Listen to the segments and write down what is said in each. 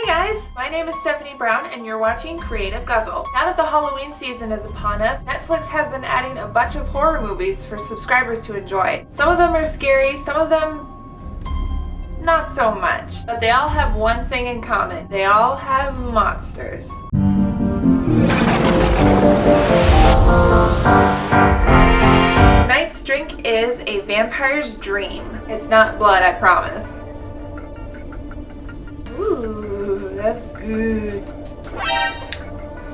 guys, my name is Stephanie Brown and you're watching Creative Guzzle. Now that the Halloween season is upon us, Netflix has been adding a bunch of horror movies for subscribers to enjoy. Some of them are scary, some of them not so much. But they all have one thing in common. They all have monsters. Tonight's drink is a vampire's dream. It's not blood, I promise. Ooh, that's good.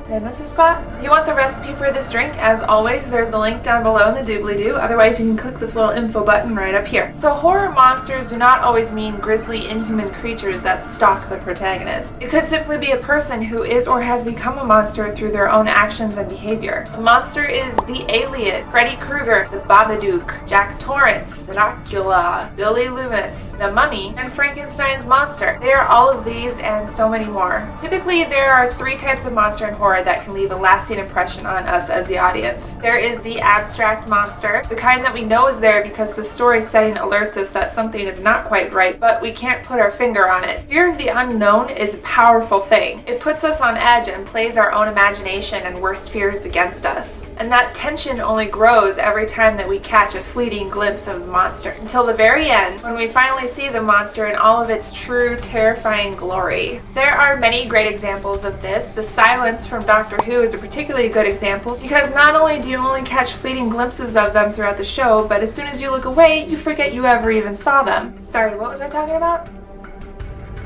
Did I miss a spot? If you want the recipe for this drink, as always, there's a link down below in the doobly-doo. Otherwise, you can click this little info button right up here. So horror monsters do not always mean grisly, inhuman creatures that stalk the protagonist. It could simply be a person who is or has become a monster through their own actions and behavior. A monster is the Alien, Freddy Krueger, the Babadook, Jack Torrance, Dracula, Billy Loomis, the Mummy, and Frankenstein's monster. They are all of these and so many more. Typically, there are three types of monster in horror that can leave a lasting impression on us as the audience. There is the abstract monster, the kind that we know is there because the story setting alerts us that something is not quite right, but we can't put our finger on it. Fear of the unknown is a powerful thing. It puts us on edge and plays our own imagination and worst fears against us. And that tension only grows every time that we catch a fleeting glimpse of the monster, until the very end, when we finally see the monster in all of its true, terrifying glory. There are many great examples of this. The Silence from Doctor Who is a particularly good example because not only do you only catch fleeting glimpses of them throughout the show, but as soon as you look away, you forget you ever even saw them. Sorry, what was I talking about?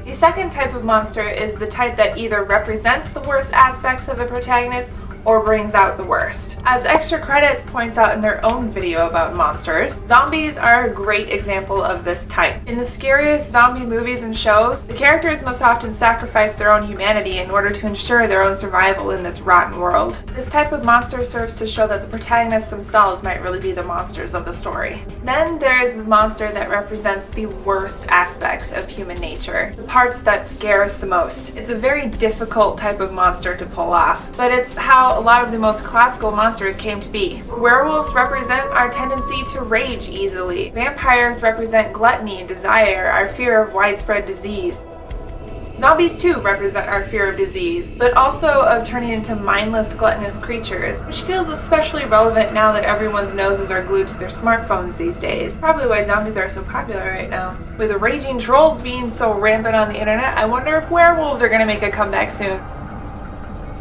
The second type of monster is the type that either represents the worst aspects of the protagonist or brings out the worst. As Extra Credits points out in their own video about monsters, zombies are a great example of this type. In the scariest zombie movies and shows, the characters must often sacrifice their own humanity in order to ensure their own survival in this rotten world. This type of monster serves to show that the protagonists themselves might really be the monsters of the story. Then there is the monster that represents the worst aspects of human nature, the parts that scare us the most. It's a very difficult type of monster to pull off, but it's how a lot of the most classical monsters came to be. Werewolves represent our tendency to rage easily. Vampires represent gluttony and desire, our fear of widespread disease. Zombies too represent our fear of disease, but also of turning into mindless, gluttonous creatures, which feels especially relevant now that everyone's noses are glued to their smartphones these days. Probably why zombies are so popular right now. With raging trolls being so rampant on the internet, I wonder if werewolves are gonna make a comeback soon.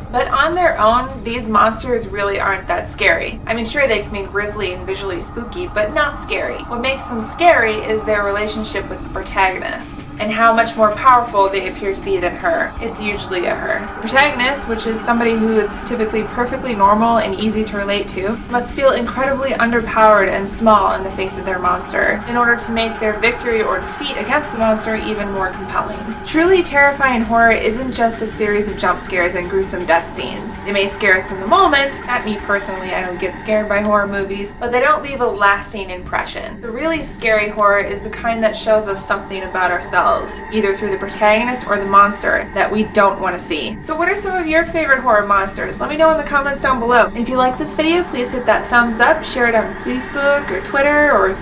But on their own, these monsters really aren't that scary. I mean, sure, they can be grisly and visually spooky, but not scary. What makes them scary is their relationship with the protagonist, and how much more powerful they appear to be than her. It's usually a her. The protagonist, which is somebody who is typically perfectly normal and easy to relate to, must feel incredibly underpowered and small in the face of their monster, in order to make their victory or defeat against the monster even more compelling. Truly terrifying horror isn't just a series of jump scares and gruesome death scenes. They may scare us in the moment. Not me personally, I don't get scared by horror movies, but they don't leave a lasting impression. The really scary horror is the kind that shows us something about ourselves, either through the protagonist or the monster, that we don't want to see. So what are some of your favorite horror monsters? Let me know in the comments down below. And if you like this video, please hit that thumbs up, share it on Facebook or Twitter or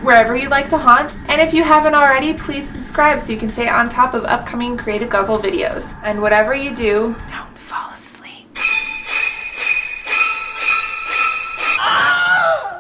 wherever you like to haunt. And if you haven't already, please subscribe so you can stay on top of upcoming Creative Guzzle videos. And whatever you do, don't fall asleep.